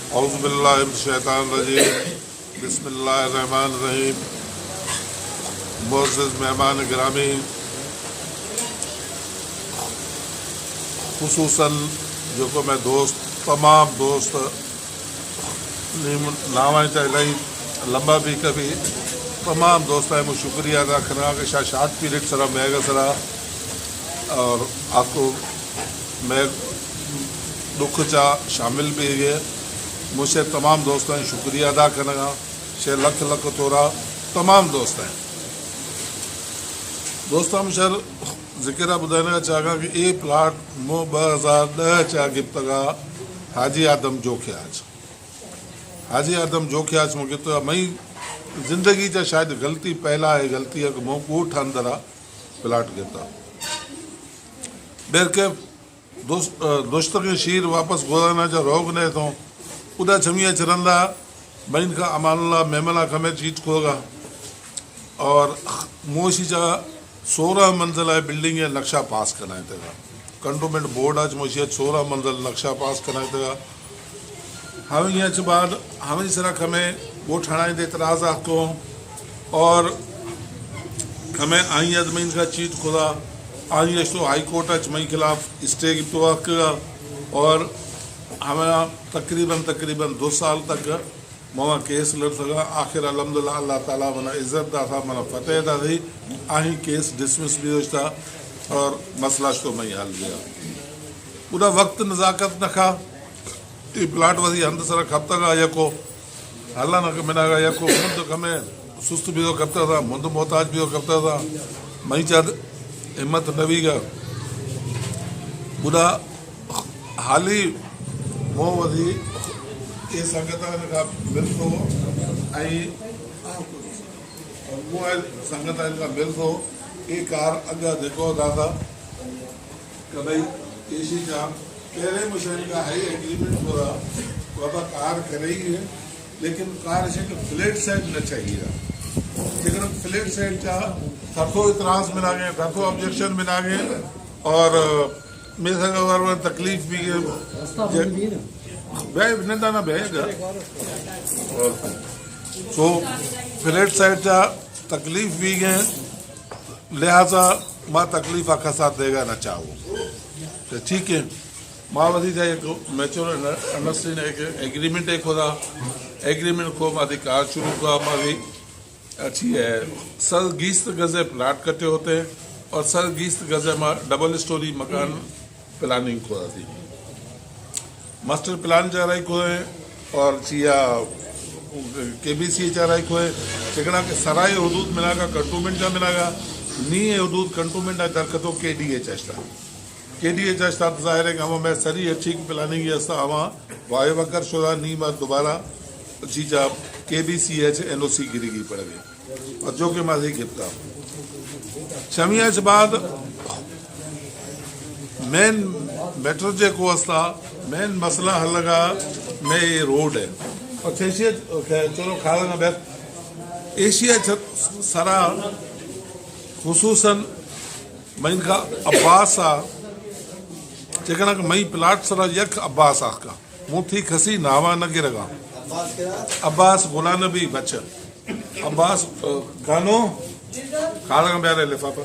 औज़ुबिल्लाहिमिनश्शैतानिर्रजीम बिस्मिल्लाहिर्रहमानिर्रहीम। मोअज़्ज़िज़ मेहमान गिरामी, खुसूसन जो को मैं दोस्त तमाम दोस्त नाम इलाही लंबा भी कभी तमाम दोस्त है मुझे शुक्रिया अदा करना कि शार्ट पीरियड सरा मैग सरा और आपको मैं दुख चा शामिल भी है मुझसे तमाम दोस्तों शुक्रिया अदा करना शे लख लख तोरा तमाम दोस्त हैं दोस्तों मुझे ज़िक्र ॿुधाइण का चाहा कि ये प्लाट मो 2010 चा गिफ्तगा हाजी आदम जोखियाच मूंखे तो मई ज़िंदगी चा शायद गलती पहला है गलती है कि मो ॻोठ अंदर प्लाट गिफ्ता बेर के दोस्त के शीर वापस गोदाना जा रोग ने तो उदा छमिया चरंदा बहन का अमानुल्लाह मेमला खमे चीज खोगा और मोशी जा 16 मंजिल है बिल्डिंग है नक्शा पास कराए थे कंटोनमेंट बोर्ड आज मोशी 16 मंजिल नक्शा पास कराए थे हमें यहाँ बाद हमें सरा खमे वो ठाणाई दे इतराज को और खमे आई अदमीन का चीज खुदा आई तो हाई कोर्ट अच मई खिलाफ स्टे की तो और हमें तकरीबन 2 साल तक मवा केस लड़ सका आखिर अलहमदुल्ला अल्लाह ताला मना इज्जत दा था मना फतेह दा थी आही केस डिसमिस भी होता और मसला तो मई हल गया पूरा वक्त नज़ाकत न खा ये प्लाट वसी हंद सर खपता का यको हल्ला न मिना का यको मुंद कमे सुस्त भी खपता था मुंद मोहताज भी खपता था मई चाद हिम्मत नवी का पूरा हाली मो वधी ये संगत का मिल तो आई वो संगत का मिल तो ये कार अगर देखो दादा कि भाई एसी का पहले मुझे का है एग्रीमेंट हो रहा तो अब कार करे ही है लेकिन कार ऐसे फ्लैट साइड न चाहिए लेकिन फ्लैट साइड का थर्थो इतराज मिला गए थर्थो ऑब्जेक्शन मिला गए और मेरे तकलीफ भी है ना तो फ्लैट साइड जा तकलीफ भी गए लिहाजा मां तकलीफ का साथ देगा ना चाहो तो ठीक है मां वधी जाए एक मैच्योर अंडरस्टैंड एक एग्रीमेंट एक होता एग्रीमेंट को मादी कार शुरू का मादी अच्छी है सर 20 गजे प्लाट कटे होते हैं और सर 20 गजे में डबल स्टोरी मकान प्लानिंग को थी मास्टर प्लान जा रही को है और चिया KBC जा रही को है चिकना के सराय हदूद मिलागा कंटोनमेंट जा मिलागा नी हदूद कंटोनमेंट है दरकतो KDH तो जाहिर है कि हम मैं सरी अच्छी प्लानिंग ये अस्ता हम वायु वकर शुदा नी बार दोबारा चीजा KBCH NOC गिरी पड़ गई और जो कि माजी गिफ्ता शमिया के बाद मेन मैटर जे को अस्ता मेन मसला हल लगा में ये रोड है और चलो खाना बैठ एशिया सरा खुसूसन मईन का अब्बास जेकना मई प्लाट सरा यक अब्बास का मुठी खसी नावा न गिरगा अब्बास गुलाम नबी बच्चन अब्बास गानो खाना बैठे लिफाफा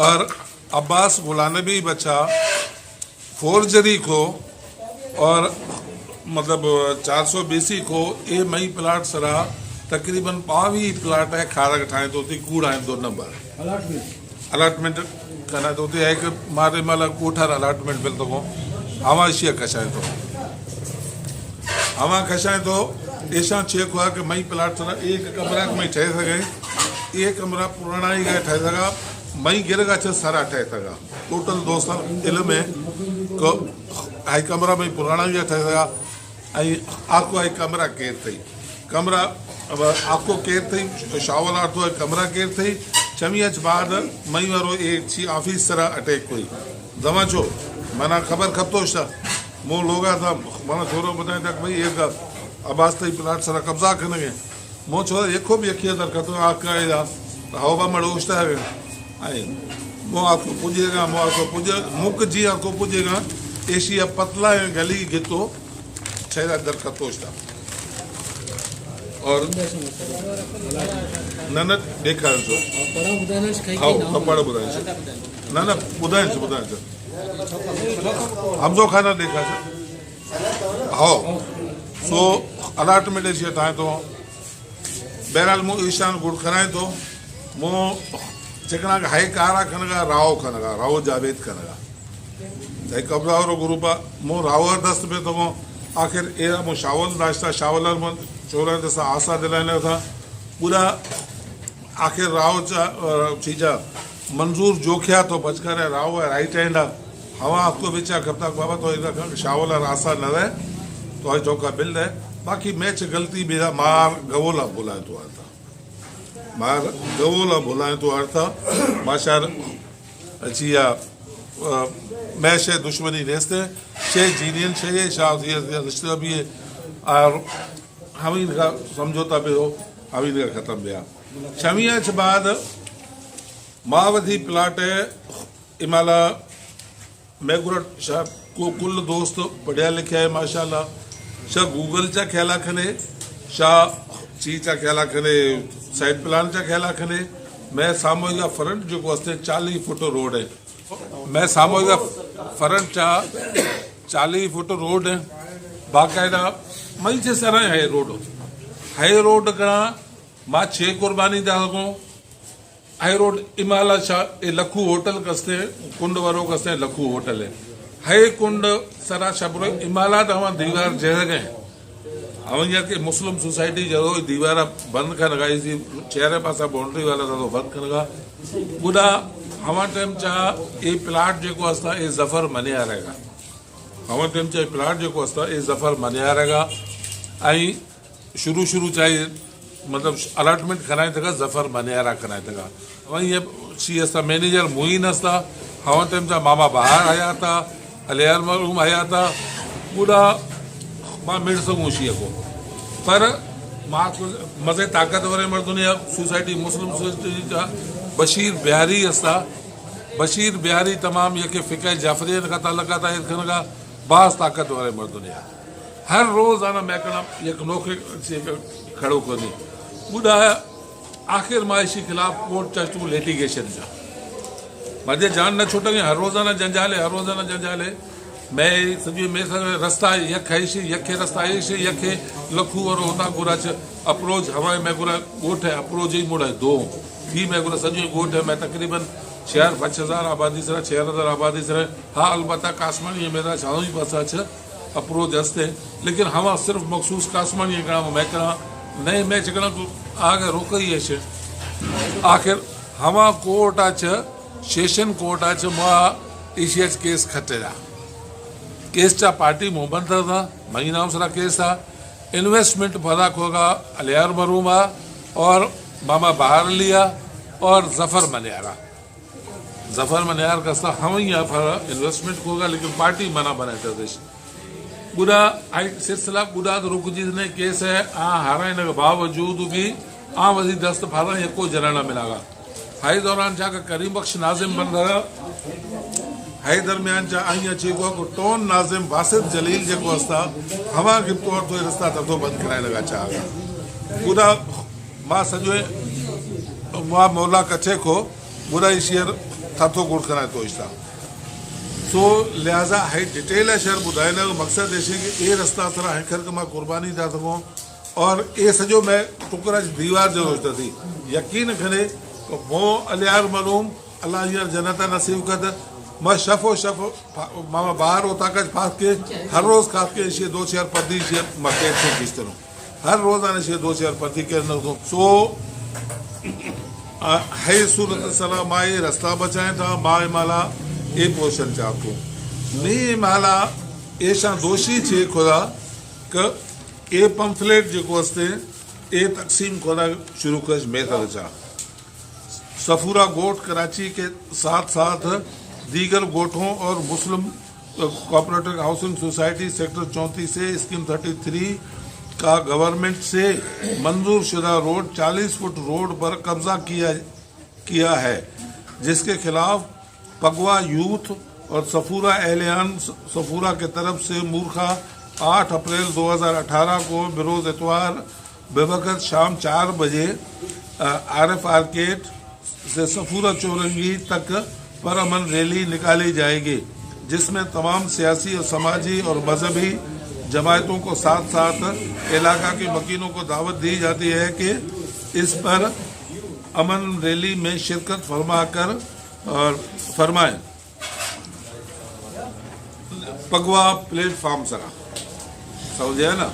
और अब्बास गुलाम नबी बच्चा फोर्जरी को और मतलब 420 को ए मई प्लाट सरा तकरीबन 22 प्लाट है खारक ठाए तो कूड़ आए 2 नंबर अलॉटमेंट करना तो है कि मारे माला कोठार अलॉटमेंट मिल तो हवा शिया कशाए तो हवा कशाए तो ऐसा चेक हुआ कि मई प्लाट सरा एक कमरा में ठह सके एक कमरा पुराना ही गए ठह सका मई गिरगा सारा ठह सका टोटल 2 साल इल्म है को आई कमरा में पुराना भी ठह सका आई आपको आई कमरा केर थी कमरा अब आपको केर थी शावल तो कमरा केर थी चमिया बाद मई वारो एक सी ऑफिस सरा अटैक हुई दवा छो माना खबर खपतो छा मो लोगा था माना थोड़ा बताए तक भाई एक आवाज तई प्लाट सरा कब्जा करने गए मो छो एको भी अखिया दर कतो आका हवा मड़ोस्ता है आई मो आपको पुजेगा मो आपको पुजे मुक जी आपको पुजेगा एशिया पतला है गली गितो छह दरख़त और न ॾेखारिजो हा पढ़ ॿुधाइजो न ॿुधाइजो हमजो खाना ॾेखारिजो हा सो अलॉटमेंट अची तव्हां तो बहरहाल मूं ईशान गुड़ खणाए थो मूं चिकना हाई कारा खनगा राव जावेद खनगा एक कब्जा वारो ग्रुप आहे मूं राव दस्त में तो आखिर एरा मूं शावल नाश्ता शावल चोर सां आसा दिलाने था पूरा आखिर राव चीजा मंजूर जोखिया तो बचकर राव राइट हैंड हवा आपको बिचा कब बाबा तो शावल आसा न रहे तो चौका बिल है बाकी मैच गलती बेरा मार गवोला बुलाए तो आता मार गवोला बुलाए तो अर्था माशार अचिया मैच है दुश्मनी रेस्ते शे जीनियन शे शाह रिश्ता भी है और हम इनका समझौता भी हो हम इनका खत्म दिया शमिया के बाद मावधी प्लाट है इमाला मैगुरट शाह को कुल दोस्त पढ़िया लिखा है माशाल्लाह शाह गूगल चा ख्याला खने शाह ची चा ख्याला खने साइड प्लान चा ख्याला खने मैं सामूहिक फ्रंट जो वास्ते 40 फुट रोड है मैं सामूहिक फ्रंट चा 40 फुट रोड है बाकायदा मई से सर है रोड का मां 6 कुर्बानी दा सको हाई रोड इमाला शाह ए लखू होटल कसते कुंड वारो कसते लखू होटल है हाई कुंड सरा शब्र इमाला तवा दीवार जह गए हम यहाँ के मुस्लिम सोसाइटी जरो दीवार बंद कर लगाई थी चेहरे पासा बाउंड्री वाला था तो बंद कर लगा पूरा हवा टाइम चाह ये प्लाट जो असता ये जफर मनिया रहेगा हवा टाइम चाह प्लाट जो असता ये जफर मनिया रहेगा आई शुरू चाहे मतलब अलॉटमेंट कराए था जफर मनियारा कराए था वही ये सी असता मैनेजर मुइन असता हवा टाइम चाह मामा बाहर आया था अलियार मरूम आया था पूरा मां मिड़ सकूं शी को पर मां मज़े ताक़तवर मर्दुनि सोसाइटी मुस्लिम सोसाइटी जा बशीर बिहारी असता बशीर बिहारी तमाम यके फ़िक़ह जाफरियन का ताल्लुकात है का बास ताक़तवर मर्दुनि हर रोज़ आना महकमा एक नौखे खड़ो करनी पूरा आखिर मां इसी खिलाफ कोर्ट चस्टू लिटिगेशन जा मजे जान न छुटेंगे हर रोज़ाना जंजाले मैं सॼे में रस्ता यक है यखे रस्ता है यखे लखू और होता गुराच अप्रोच हवाई में गुरा गोठ है अप्रोच ही मुड़ा दो थी मैं गुरा सॼो गोठ है मैं तकरीबन 4-5,000 आबादी से 6,000 आबादी से हाँ अलबत्ता कासमानी मेरा चारों ही पासा अप्रोच हंसते लेकिन हवा सिर्फ मखसूस कासमानी मैं करा नए मैच करा आगे रोक ही है आखिर हवा कोर्ट आच सेशन कोर्ट आच मां ईसीएच केस खटेरा केस चा पार्टी मोहब्बत था मई नाम सरा केस था इन्वेस्टमेंट फराक होगा अलियार मरूमा और मामा बाहर लिया और जफर मनियार का था हम यहाँ पर इन्वेस्टमेंट होगा लेकिन पार्टी मना बनाए थे देश पूरा सिलसिला पूरा तो रुक जिसने केस है हाराने के बावजूद भी वही दस्त फारा को जनाना मिलागा हाई दौरान जाकर करीम बख्श नाजिम बन रहा हाई दरमियान जा आई को टोन नाजिम बासित जलील जो असता हवा के तौर तो रास्ता तो बंद कराए लगा चाहेगा पूरा मां सजो मां मौला कचे को बुरा शेयर थाथो गुड़ कराए तो इसता सो लिहाजा हाई डिटेल है शेयर बुधाने का मकसद ऐसे कि ये रास्ता तरह हैकर के मां कुर्बानी दा सको और ये सजो मैं टुकड़ा दीवार जो रोजता थी यकीन करे तो वो अलियार मरूम अल्लाह जनता नसीब कर मैं शफो मामा बाहर होता का फास के हर रोज खास के इसे 2 शेयर प्रति शेयर मकेट से खींचते रहो हर रोज आने से 2 शेयर प्रति के अंदर सो है सूरत सला माए रास्ता बचाए था माए माला एक पोषण चाहतो नहीं माला ऐसा दोषी छे खुदा क ए पंफलेट जो वास्ते ए तकसीम खुदा शुरू कर में था सफूरा गोट कराची के साथ साथ दीगर गोठों और मुस्लिम कोऑपरेटिव हाउसिंग सोसाइटी सेक्टर 34 से स्कीम 33 का गवर्नमेंट से मंजूर शुदा रोड 40 फुट रोड पर कब्जा किया है जिसके खिलाफ पगवा यूथ और सफूरा एहलियान सफूरा के तरफ से मूर्खा 8 अप्रैल 2018 को बरोज़ इतवार बेवक़्त शाम 4 बजे RF आर्केड से सफूरा चौरंगी तक परअमन रैली निकाली जाएगी, जिसमें तमाम सियासी और समाजी और मजहबी जमायतों को साथ साथ इलाका के वकीलों को दावत दी जाती है कि इस पर अमन रैली में शिरकत फरमाएं। पगवा प्लेटफॉर्म सरा समझे ना,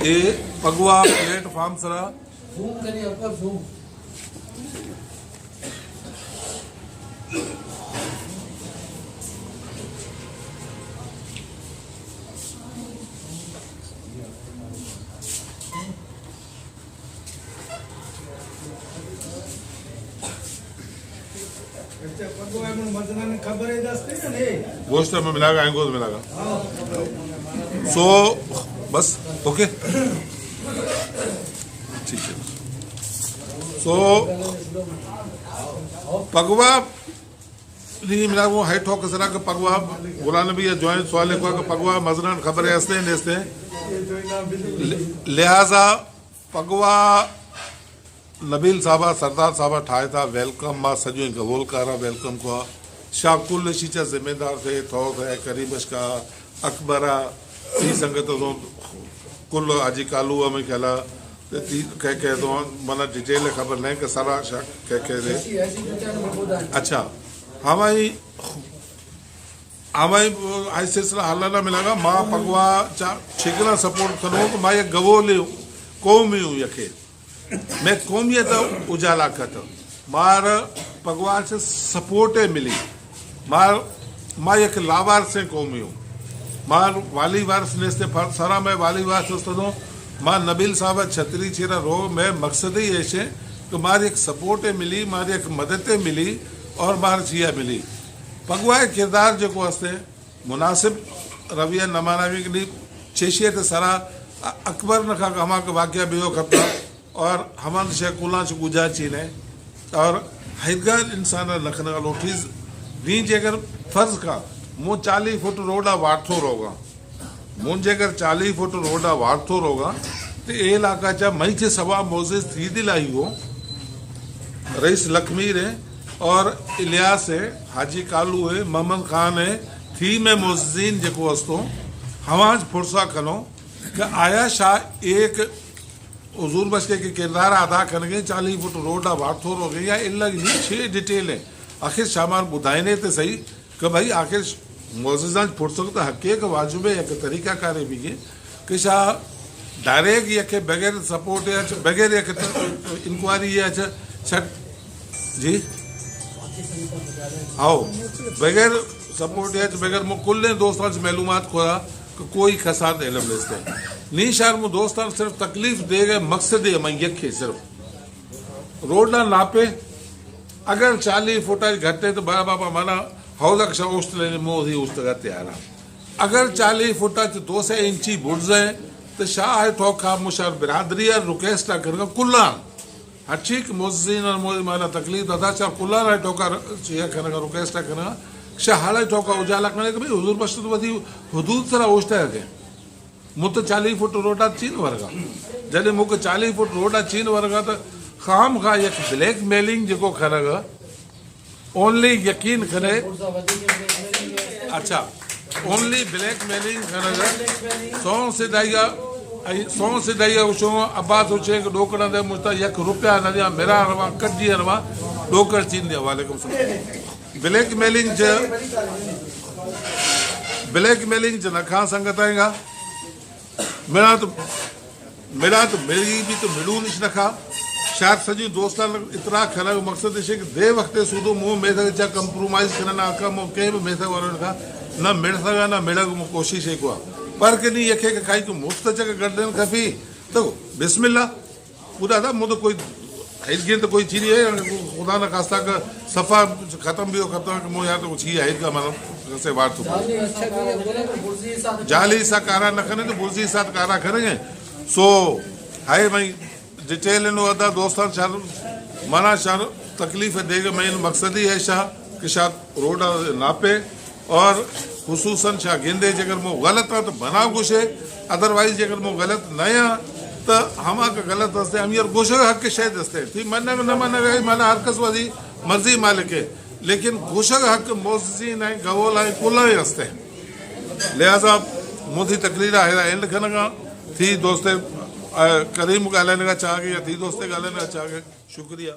ये पगवा प्लेटफॉर्म सरा गोश्त में मिलागा, एंगोज मिलागा। सो बस ओके, ठीक है। सो पगवा नहीं मिला वो हाइट हो कसरा का पगवा बुलाने भी जॉइंट सवाल को पगवा मजरन खबर है ऐसे लिहाजा पगवा नबील साहबा सरदार साहबा ठाए था वेलकम मां सजो कबूल करा वेलकम को शाकुल शीचा जिम्मेदार थे थो थे करीबश का अकबरा सी संगत तो कुल आजी कालू में खेला कह तो मना डिटेल खबर नहीं कि सारा कह दे। अच्छा हमारी आई सिलसिला हलाना मिलागा मां पगवा छिकना सपोर्ट करो तो मां ये गवो ले कौमी हूँ यखे मैं कौमियत उजाला कत मार पगवा से सपोर्ट मिली मां एक लावार से कौमी हूँ मार वाली वारस नेस्ते सारा मैं वाली वारस तो मां नबील साहब छतरी छेरा रो मैं मकसद ही ऐसे कि मार एक सपोर्ट मिली मार एक मदद मिली और मार जिया मिली पगवा किरदार जो हस्ते मुनासिब रविया नमाना भी चेशियत सारा अकबर न खा हमा का वाक्य बियो खपता और हमान शे कुला से गुजा चीने और हैदगार इंसान लखन लोठीज नी जेकर फर्ज का मु 40 फुट रोडा वाठो रोगा मुझे अगर 40 फुट रोडा वाठो रोगा तो ये इलाका चा मई से सवा मोजिज थी दिलाई हो रईस लखमीर है और इलियास है हाजी कालू है मोहम्मद खान है थी में मोजीन जो वस्तु हमाज फुरसा खनो कि आया शाह एक हजूर बचके के किरदार अदा करेंगे 40 फुट रोडा वाठो रोगे या अलग नहीं 6 डिटेल है आखिर शामान बुधाइने तो सही कि भाई आखिर मोजिजा फुरसत हक़ वाजिब एक तरीका कार भी कि शाह डायरेक्ट ये बगैर सपोर्ट या बगैर इंक्वायरी या जी आओ बगैर सपोर्ट या बगैर मु कुल दोस्तों से मालूमात खोया कि कोई खसाद इलम लेते नी शार मु दोस्तों सिर्फ तकलीफ दे गए मकसद है मैं यखे सिर्फ रोड ना नापे अगर 40 फुट घटे तो बड़ा बाबा माना हौलक शा उस्त लेने मोह ही उस्त करते आ रहा अगर 40 फुट 200 इंची बुर्ज है तो शाह है ठोखा मुशार बिरादरी और रुकेस्टा करना कुल्ला हचीक मोजीन और मोदी माना तकलीफ दादा चार कुल्ला है ठोका चिया करना रुकेस्टा करना शाह हाल ठोका उजाला करने के भाई हुजूर बस्त वधी हदूद तरह उस्ता है मुत 40 फुट रोडा चीन वर्गा जॾहिं मूंखे 40 फुट रोडा चीन वर्गा तो खाम खा एक ब्लैक मेलिंग जो खरगा ओनली यकीन करे अच्छा only black mailing Kharga 100 सिदाइया उछो Abbas उछे डोकड़ा दे मुस्ता यक रुपया न दिया मेरा रवा कड्डी रवा डोकर चीन दिया वालेकुम सलाम ब्लैक मेलिंग ज नखा संगत आएगा मेरा तो मेरी भी तो मिलू निश नखा शायद सजी दोस्तान इतरा खरा मकसद है कि दे वक्त सूदो मुंह में चा कंप्रोमाइज करना आका मो के में से वालों का ना मिल सका ना मिला को कोशिश है को पर के नहीं यखे के खाई को मुफ्त जगह गर्दन खफी तो बिस्मिल्लाह पूरा था मुझे कोई हेल्थ गेन तो कोई चीज है खुदा ना खास्ता का सफा खत्म भी हो खत्म के मो यार तो चीज है का मतलब से बात तो जाली सा कारा न करे तो बुर्जी साथ कारा करेंगे सो हाय भाई डिटेल नो अदा दोस्तान शार माना शार तकलीफ देगा मैं मकसद ही है शाह कि शाह रोड नापे और खुसूसन शाह गेंदे जगह मो गलत है तो बना कुछ है अदरवाइज जेकर मूं ग़लति न आहियां त हमाक ग़लति रस्ते हम यार घोषक हक़ शइ रस्ते थी मन न मन माना हर कस वादी मर्ज़ी मालिक है लेकिन घोषक हक़ मोहसिन ऐं गवोल ऐं कुल जे रस्ते लिहाज़ा मुंहिंजी तकरीर आहे एंड खन खां थी दोस्ते करीम ॻाल्हाइण खां चाह या थी दोस्ते ॻाल्हाइण खां चाह शुक्रिया।